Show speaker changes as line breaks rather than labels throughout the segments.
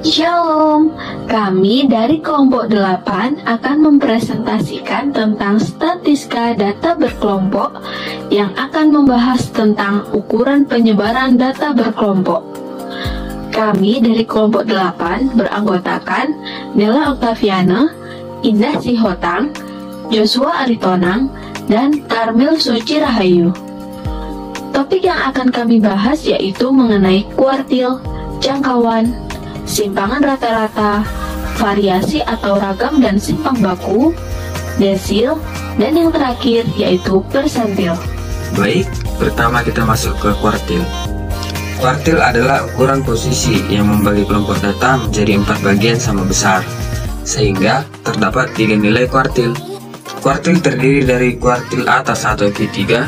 Shalom, kami dari kelompok 8 akan mempresentasikan tentang statistika data berkelompok yang akan membahas tentang ukuran penyebaran data berkelompok. Kami dari kelompok 8 beranggotakan Nela Oktaviana, Indah Sihotang, Joshua Aritonang, dan Karmel Suci Rahayu. Topik yang akan kami bahas yaitu mengenai kuartil, jangkauan, simpangan rata-rata, variasi atau ragam dan simpang baku, desil, dan yang terakhir yaitu persentil.
Baik, pertama kita masuk ke kuartil. Kuartil adalah ukuran posisi yang membagi kelompok data menjadi 4 bagian sama besar, sehingga terdapat 3 nilai kuartil. Kuartil terdiri dari kuartil atas atau Q3,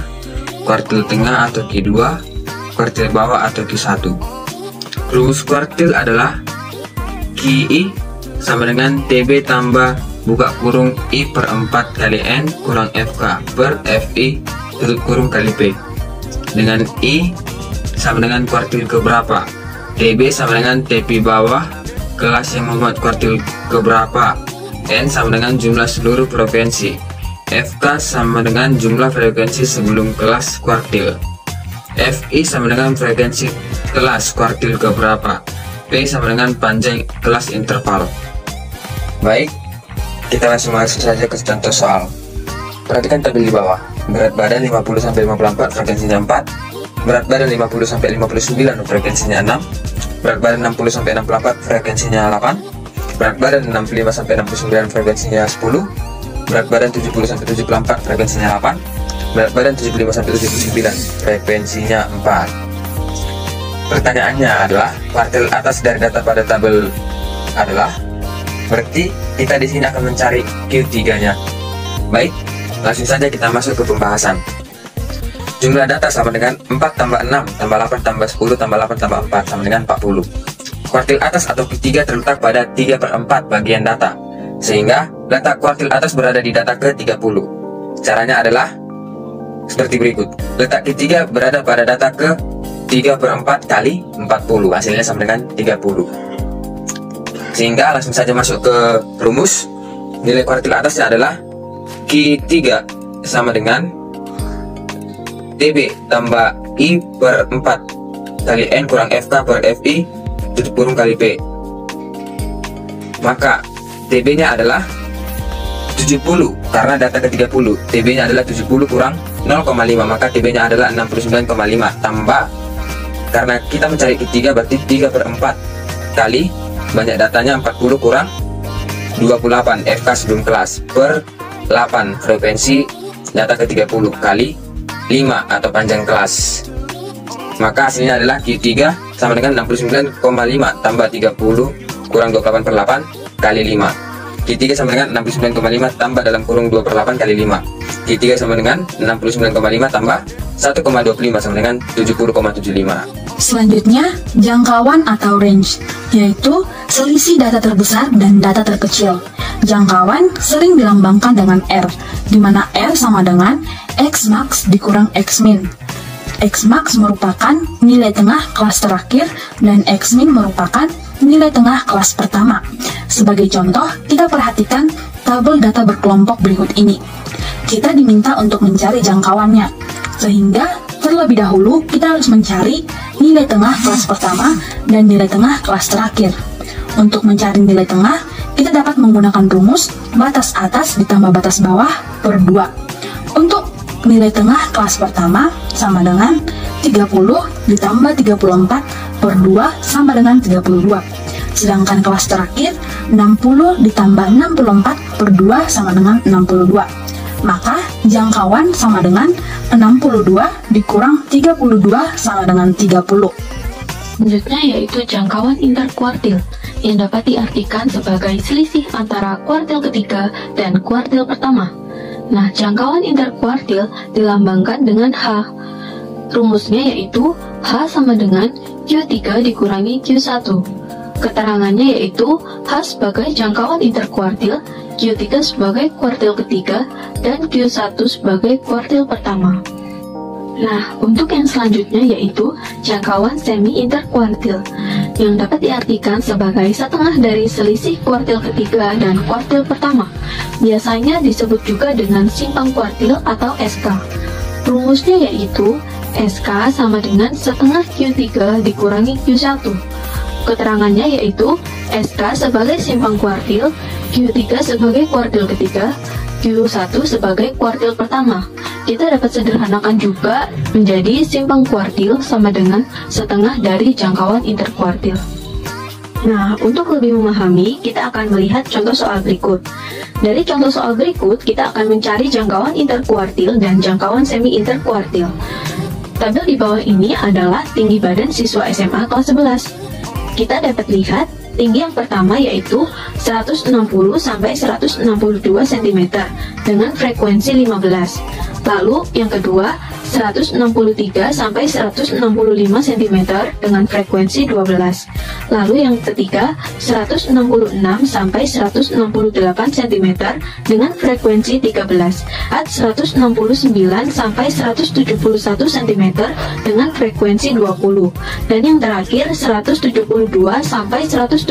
kuartil tengah atau Q2, kuartil bawah atau Q1. Rumus kuartil adalah QI sama dengan TB tambah buka kurung I per 4 kali N kurang FK per FI tutup kurung kali P, dengan I sama dengan kuartil keberapa, TB sama dengan TP bawah kelas yang memuat kuartil keberapa, N sama dengan jumlah seluruh frekuensi, FK sama dengan jumlah frekuensi sebelum kelas kuartil, FI sama dengan frekuensi kelas kuartil keberapa, P sama dengan panjang kelas interval. Baik, kita langsung masuk saja ke contoh soal. Perhatikan tabel di bawah. Berat badan 50-54 frekuensinya 4, berat badan 50-59 frekuensinya 6, berat badan 60-64 frekuensinya 8, berat badan 65-69 frekuensinya 10, berat badan 70-74 frekuensinya 8, berat badan 75-79 frekuensinya 4. Pertanyaannya adalah kuartil atas dari data pada tabel adalah, berarti kita di sini akan mencari Q3-nya. Baik, langsung saja kita masuk ke pembahasan. Jumlah data sama dengan 4 tambah 6 tambah 8 tambah 10 tambah 8 tambah 4 sama dengan 40. Kuartil atas atau Q3 terletak pada 3/4 bagian data, sehingga letak kuartil atas berada di data ke-30. Caranya adalah seperti berikut. Letak Q3 berada pada data ke-3/4 kali 40, hasilnya sama dengan 30. Sehingga langsung saja masuk ke rumus. Nilai kuartil atasnya adalah Q3 sama dengan TB tambah I per 4 kali N kurang FK per FI tutup kurung kali P. Maka TB nya adalah 70 karena data ke-30. TB nya adalah 70 kurang 0,5, maka TB nya adalah 69,5 tambah, karena kita mencari Q3 berarti 3/4 kali banyak datanya 40 kurang 28 FK sebelum kelas per 8 frekuensi data ke-30 kali 5 atau panjang kelas. Maka hasilnya adalah Q3 sama dengan 69,5 tambah 30 kurang 28 per 8 kali 5. Q3 sama dengan 69,5 tambah dalam kurung 2 per 8 kali 5. Q3 sama dengan 69,5 tambah 1,25 sama dengan 70,75.
Selanjutnya, jangkauan atau range, yaitu selisih data terbesar dan data terkecil. Jangkauan sering dilambangkan dengan R, di mana R sama dengan X max dikurang X min. X max merupakan nilai tengah kelas terakhir dan X min merupakan nilai tengah kelas pertama. Sebagai contoh, kita perhatikan tabel data berkelompok berikut ini. Kita diminta untuk mencari jangkauannya, sehingga terlebih dahulu kita harus mencari nilai tengah kelas pertama dan nilai tengah kelas terakhir. Untuk mencari nilai tengah, kita dapat menggunakan rumus batas atas ditambah batas bawah per 2. Untuk nilai tengah kelas pertama sama dengan 30 ditambah 34 per 2 sama dengan 32. Sedangkan kelas terakhir 60 ditambah 64 per 2 sama dengan 62. Maka jangkauan sama dengan 62 dikurang 32 sama dengan 30.
Selanjutnya yaitu jangkauan interkuartil yang dapat diartikan sebagai selisih antara kuartil ketiga dan kuartil pertama. Nah, jangkauan interkuartil dilambangkan dengan H. Rumusnya yaitu H sama dengan Q3 dikurangi Q1. Keterangannya yaitu H sebagai jangkauan interkuartil, Q3 sebagai kuartil ketiga, dan Q1 sebagai kuartil pertama. Nah, untuk yang selanjutnya yaitu jangkauan semi-interkuartil, yang dapat diartikan sebagai setengah dari selisih kuartil ketiga dan kuartil pertama. Biasanya disebut juga dengan simpang kuartil atau SK. Rumusnya yaitu SK sama dengan setengah Q3 dikurangi Q1. Keterangannya yaitu SK sebagai simpang kuartil, Q3 sebagai kuartil ketiga, Q1 sebagai kuartil pertama. Kita dapat sederhanakan juga menjadi simpang kuartil sama dengan setengah dari jangkauan interkuartil. Nah, untuk lebih memahami, kita akan melihat contoh soal berikut. Dari contoh soal berikut, kita akan mencari jangkauan interkuartil dan jangkauan semi-interkuartil. Tabel di bawah ini adalah tinggi badan siswa SMA kelas 11. Kita dapat lihat tinggi yang pertama yaitu 160 sampai 162 cm dengan frekuensi 15. Lalu yang kedua 163 sampai 165 cm dengan frekuensi 12. Lalu yang ketiga 166 sampai 168 cm dengan frekuensi 13. 169 sampai 171 cm dengan frekuensi 20. Dan yang terakhir 172 sampai 174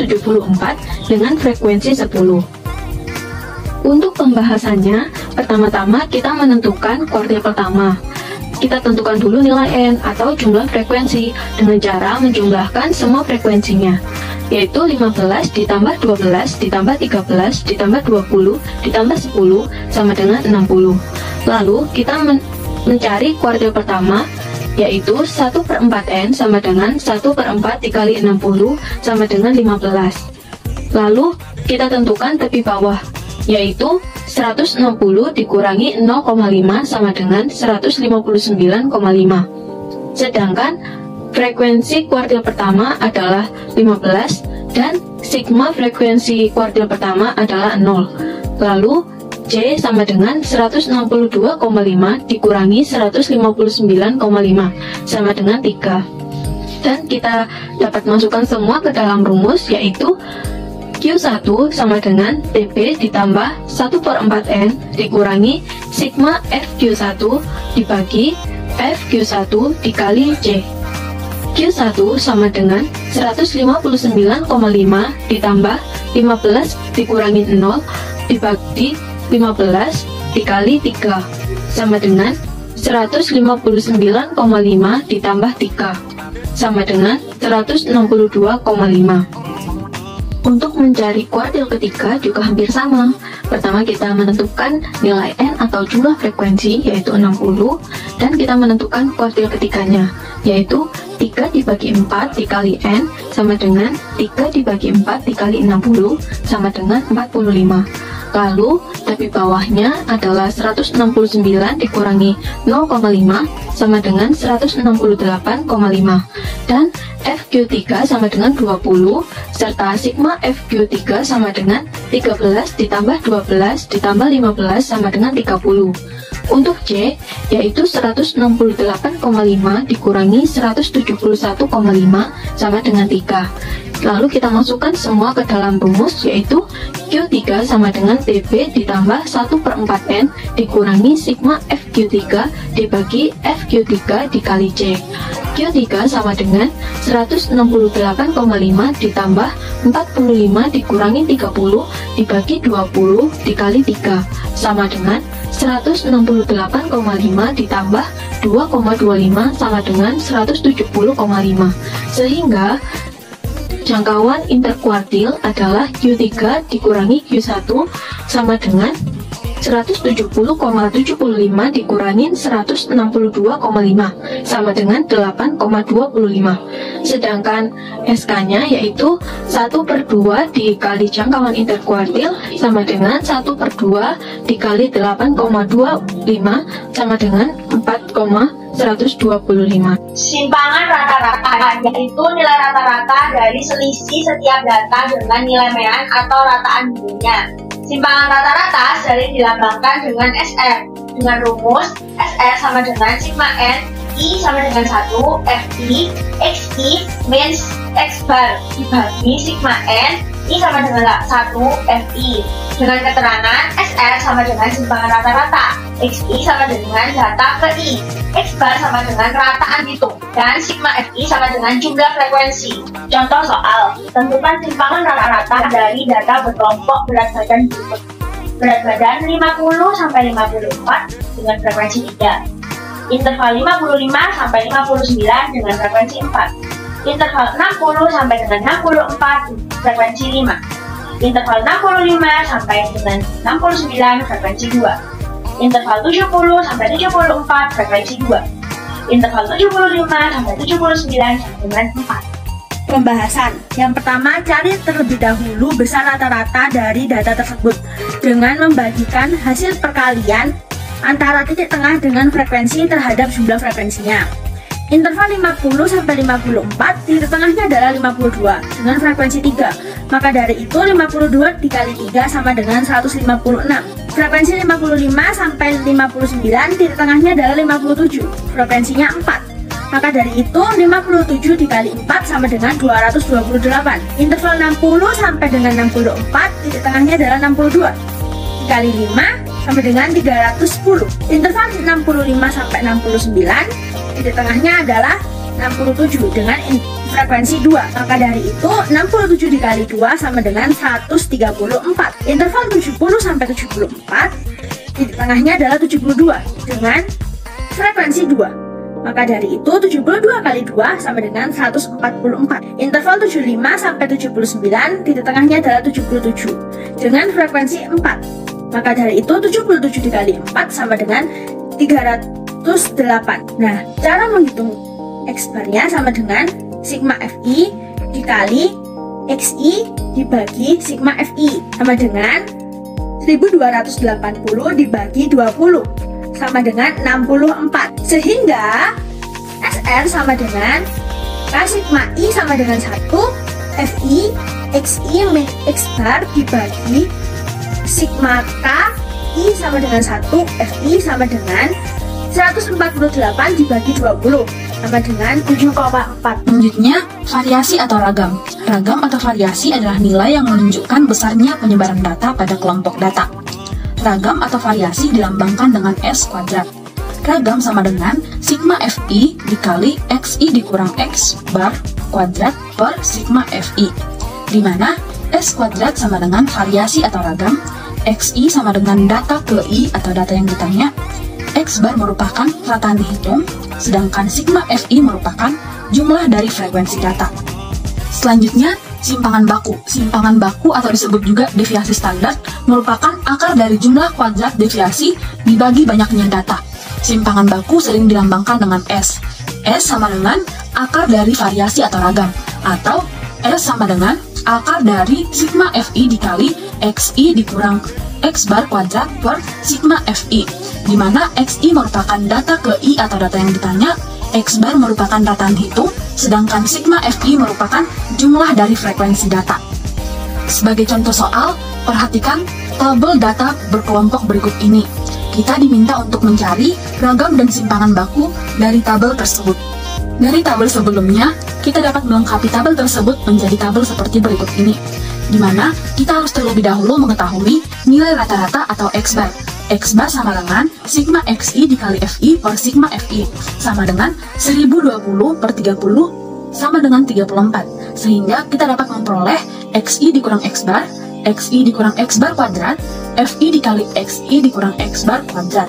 dengan frekuensi 10. Untuk pembahasannya, pertama-tama kita menentukan kuartil pertama. Kita tentukan dulu nilai N atau jumlah frekuensi dengan cara menjumlahkan semua frekuensinya, yaitu 15 ditambah 12 ditambah 13 ditambah 20 ditambah 10 sama dengan 60. Lalu kita mencari kuartil pertama, yaitu 1/4N sama dengan 1/4 dikali 60 sama dengan 15. Lalu kita tentukan tepi bawah, yaitu 160 dikurangi 0,5 sama dengan 159,5. Sedangkan frekuensi kuartil pertama adalah 15 dan sigma frekuensi kuartil pertama adalah 0. Lalu C sama dengan 162,5 dikurangi 159,5 sama dengan 3. Dan kita dapat masukkan semua ke dalam rumus, yaitu Q1 sama dengan TP ditambah 1/4N dikurangi sigma FQ1 dibagi FQ1 dikali C. Q1 sama dengan 159,5 ditambah 15 dikurangi 0 dibagi 15 dikali 3 sama dengan 159,5 ditambah 3 sama dengan 162,5. Untuk mencari kuartil ketiga juga hampir sama. Pertama kita menentukan nilai N atau jumlah frekuensi yaitu 60 dan kita menentukan kuartil ketiganya yaitu 3 dibagi 4 dikali N sama dengan 3 dibagi 4 dikali 60 sama dengan 45. Lalu tepi bawahnya adalah 169 dikurangi 0,5 sama dengan 168,5 dan FQ3 sama dengan 20 serta sigma FQ3 sama dengan 13 ditambah 12 ditambah 15 sama dengan 30. Untuk C yaitu 168,5 dikurangi 171,5 sama dengan 3. Lalu kita masukkan semua ke dalam rumus yaitu Q3 sama dengan TP ditambah 1/4N dikurangi sigma FQ3 dibagi FQ3 dikali C. Q3 sama dengan 168,5 ditambah 45 dikurangi 30 dibagi 20 dikali 3 sama dengan 168,5 ditambah 2,25 sama dengan 170,5. Sehingga jangkauan interkuartil adalah Q3 dikurangi Q1 sama dengan 170,75 dikurangin 162,5 sama dengan 8,25. Sedangkan SK-nya yaitu 1/2 dikali jangkauan interkuartil sama dengan 1/2 dikali 8,25 sama dengan 4,125.
Simpangan rata-rata yaitu nilai rata-rata dari selisih setiap data dengan nilai mean atau rataan dulunya. Simpangan rata-rata sering dilambangkan dengan SR dengan rumus SR sama dengan sigma N I sama dengan 1 FI XI min X bar dibagi sigma N SI sama dengan 1 FI. Dengan keterangan SR sama dengan simpangan rata-rata, XI sama dengan data ke I, X bar sama dengan rataan hitung, dan sigma FI sama dengan jumlah frekuensi. Contoh soal, tentukan simpangan rata-rata dari data berkelompok berat badan berikut. Berat badan 50 sampai 54 dengan frekuensi 3. Interval 55 sampai 59 dengan frekuensi 4. Interval 60 sampai dengan 64 frekuensi 5. Interval 65 sampai dengan 69 frekuensi 2. Interval 70 sampai 74 frekuensi 2. Interval 75 sampai 79 sama dengan 4.
Pembahasan. Yang pertama, cari terlebih dahulu besar rata-rata dari data tersebut dengan membagikan hasil perkalian antara titik tengah dengan frekuensi terhadap jumlah frekuensinya. Interval 50 sampai 54, titik tengahnya adalah 52 dengan frekuensi 3. Maka dari itu 52 dikali 3 sama dengan 156. Frekuensi 55 sampai 59, titik tengahnya adalah 57. Frekuensinya 4. Maka dari itu 57 dikali 4 sama dengan 228. Interval 60 sampai dengan 64, titik tengahnya adalah 62. Dikali 5 sama dengan 310. Interval 65 sampai 69, titik tengahnya adalah 67 dengan frekuensi 2. Maka dari itu 67 dikali 2 sama dengan 134. Interval 70 sampai 74, titik tengahnya adalah 72 dengan frekuensi 2. Maka dari itu 72 kali 2 sama dengan 144. Interval 75 sampai 79, titik tengahnya adalah 77 dengan frekuensi 4. Maka dari itu 77 dikali 4 sama dengan 308. Nah, cara menghitung X barnya sama dengan sigma FI dikali XI dibagi sigma FI sama dengan 1280 dibagi 20 sama dengan 64. Sehingga SR sama dengan K sigma I sama dengan 1 FI XI min X bar dibagi sigma K I sama dengan 1 FI sama dengan 148 dibagi 20 sama dengan 7,4.
Selanjutnya, variasi atau ragam. Ragam atau variasi adalah nilai yang menunjukkan besarnya penyebaran data pada kelompok data. Ragam atau variasi dilambangkan dengan S kuadrat. Ragam sama dengan sigma FI dikali XI dikurang X bar kuadrat per sigma FI, di mana S kuadrat sama dengan variasi atau ragam, XI sama dengan data ke I atau data yang ditanya, X bar merupakan rataan dihitung, sedangkan sigma FI merupakan jumlah dari frekuensi data. Selanjutnya, simpangan baku. Simpangan baku atau disebut juga deviasi standar merupakan akar dari jumlah kuadrat deviasi dibagi banyaknya data. Simpangan baku sering dilambangkan dengan S. S sama dengan akar dari variasi atau ragam, atau S sama dengan akar dari sigma FI dikali XI dikurang X bar kuadrat per sigma FI, di mana XI merupakan data ke I atau data yang ditanya, X bar merupakan rataan hitung, sedangkan sigma FI merupakan jumlah dari frekuensi data. Sebagai contoh soal, perhatikan tabel data berkelompok berikut ini. Kita diminta untuk mencari ragam dan simpangan baku dari tabel tersebut. Dari tabel sebelumnya, kita dapat melengkapi tabel tersebut menjadi tabel seperti berikut ini, di mana kita harus terlebih dahulu mengetahui nilai rata-rata atau X bar. X bar sama dengan sigma XI dikali FI per sigma FI, sama dengan 1020 per 30 sama dengan 34, sehingga kita dapat memperoleh XI dikurang X bar, XI dikurang X bar kuadrat, FI dikali XI dikurang X bar kuadrat,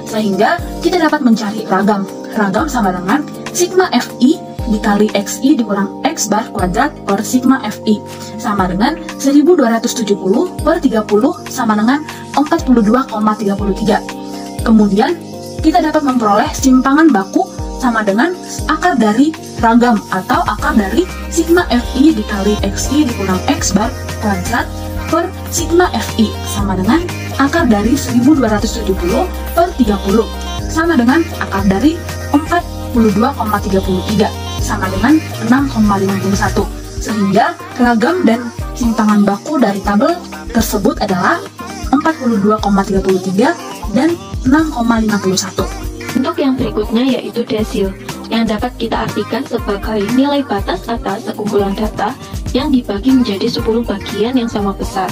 sehingga kita dapat mencari ragam. Ragam sama dengan sigma FI dikali XI dikurang X bar kuadrat per sigma FI, sama dengan 1270 per 30 sama dengan 42,33. Kemudian kita dapat memperoleh simpangan baku sama dengan akar dari ragam atau akar dari sigma FI dikali XI dikurang X bar kuadrat per sigma FI, sama dengan akar dari 1270 per 30 sama dengan akar dari 42,33 sama dengan 6,51, sehingga ragam dan simpangan baku dari tabel tersebut adalah 42,33 dan 6,51.
Untuk yang berikutnya yaitu desil, yang dapat kita artikan sebagai nilai batas atas sekumpulan data yang dibagi menjadi 10 bagian yang sama besar.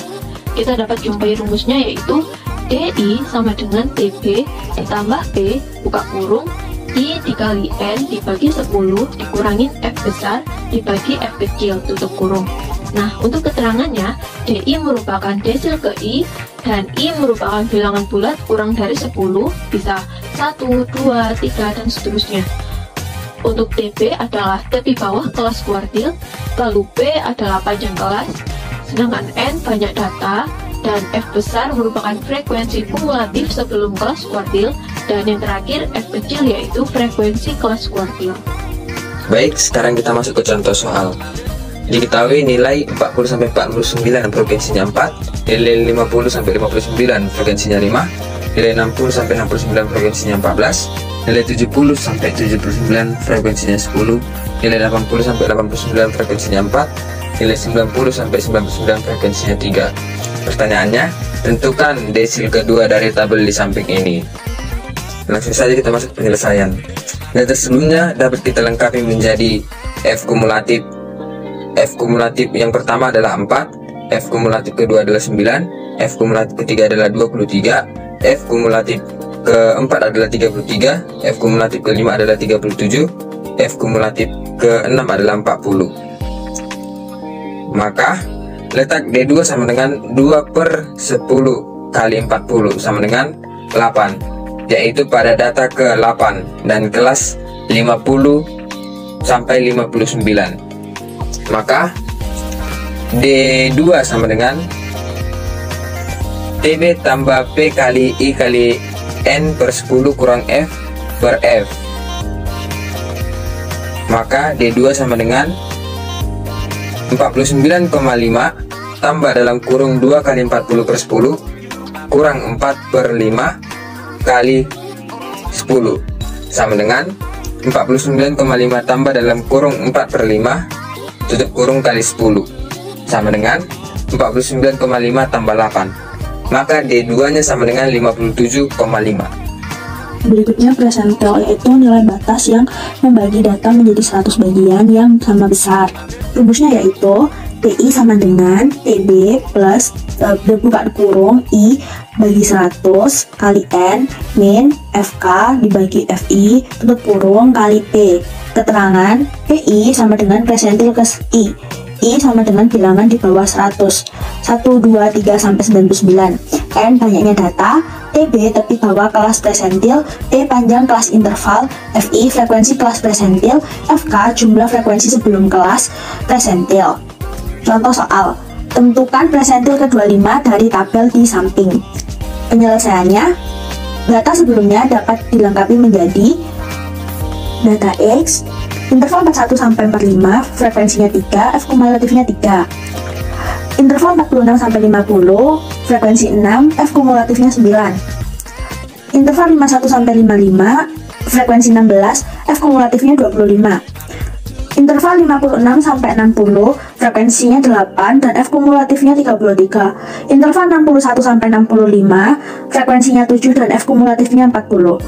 Kita dapat jumpai rumusnya, yaitu DI sama dengan TB ditambah P buka kurung I dikali N dibagi 10 dikurangin F besar dibagi F kecil tutup kurung. Nah, untuk keterangannya, DI merupakan desil ke I dan I merupakan bilangan bulat kurang dari 10, bisa 1, 2, 3, dan seterusnya. Untuk TB adalah tepi bawah kelas kuartil, lalu P adalah panjang kelas, sedangkan N banyak data, dan F besar merupakan frekuensi kumulatif sebelum kelas kuartil, dan yang terakhir F kecil yaitu frekuensi kelas kuartil.
Baik, sekarang kita masuk ke contoh soal. Diketahui nilai 40-49 frekuensinya 4, nilai 50-59 frekuensinya 5, nilai 60-69 frekuensinya 14, nilai 70-79 frekuensinya 10, nilai 80-89 frekuensinya 4, nilai 90-99 frekuensinya 3. Pertanyaannya, tentukan desil kedua dari tabel di samping ini. Langsung saja kita masuk penyelesaian. Data sebelumnya dapat kita lengkapi menjadi F kumulatif. F kumulatif yang pertama adalah 4, F kumulatif kedua adalah 9, F kumulatif ketiga adalah 23, F kumulatif keempat adalah 33, F kumulatif kelima adalah 37, F kumulatif keenam adalah 40. Maka letak D2 sama dengan 2/10 kali 40 sama dengan 8, yaitu pada data ke-8 dan kelas 50 sampai 59. Maka D2 sama dengan TB tambah P kali I kali N/10 kurang F per F. Maka D2 sama dengan 49,5 tambah dalam kurung 2 kali 40/10 kurang 4/5 kali 10 sama dengan 49,5 tambah dalam kurung 4/5 tutup kurung kali 10 sama dengan 49,5 tambah 8. Maka D2 nya sama dengan 57,5.
Berikutnya presentil, yaitu nilai batas yang membagi data menjadi 100 bagian yang sama besar. Rumusnya yaitu TI sama dengan TB plus buka kurung I bagi 100 kali N min FK dibagi FI tutup kurung kali P. Keterangan PI sama dengan presentil ke I sama dengan bilangan di bawah 100, 1, 2, 3, sampai 99. N banyaknya data, TB tepi bawah kelas presentil, P panjang kelas interval, FI frekuensi kelas presentil, FK jumlah frekuensi sebelum kelas presentil. Contoh soal, tentukan presentil ke-25 dari tabel di samping. Penyelesaiannya, data sebelumnya dapat dilengkapi menjadi data X, interval 41 sampai 45, frekuensinya 3, F kumulatifnya 3. Interval 46 sampai 50, frekuensi 6, F kumulatifnya 9. Interval 51 sampai 55, frekuensi 16, F kumulatifnya 25. Interval 56 sampai 60, frekuensinya 8 dan F kumulatifnya 33. Interval 61 sampai 65, frekuensinya 7 dan F kumulatifnya 40.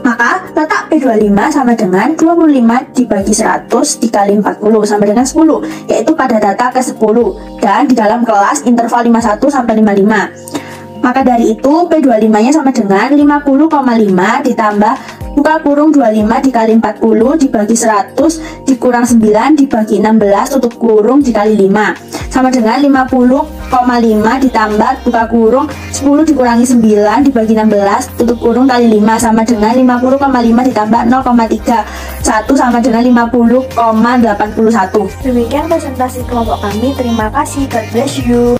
Maka letak P25 sama dengan 25 dibagi 100 dikali 40 sama dengan 10, yaitu pada data ke-10 dan di dalam kelas interval 51 sampai 55. Maka dari itu P25 nya sama dengan 50,5 ditambah buka kurung 25 dikali 40 dibagi 100 dikurang 9 dibagi 16 tutup kurung dikali 5 sama dengan 50,5 ditambah buka kurung 10 dikurangi 9 dibagi 16 tutup kurung kali 5 sama dengan 50,5 ditambah 0,31 sama dengan 50,81.
Demikian presentasi kelompok kami. Terima kasih. God bless you.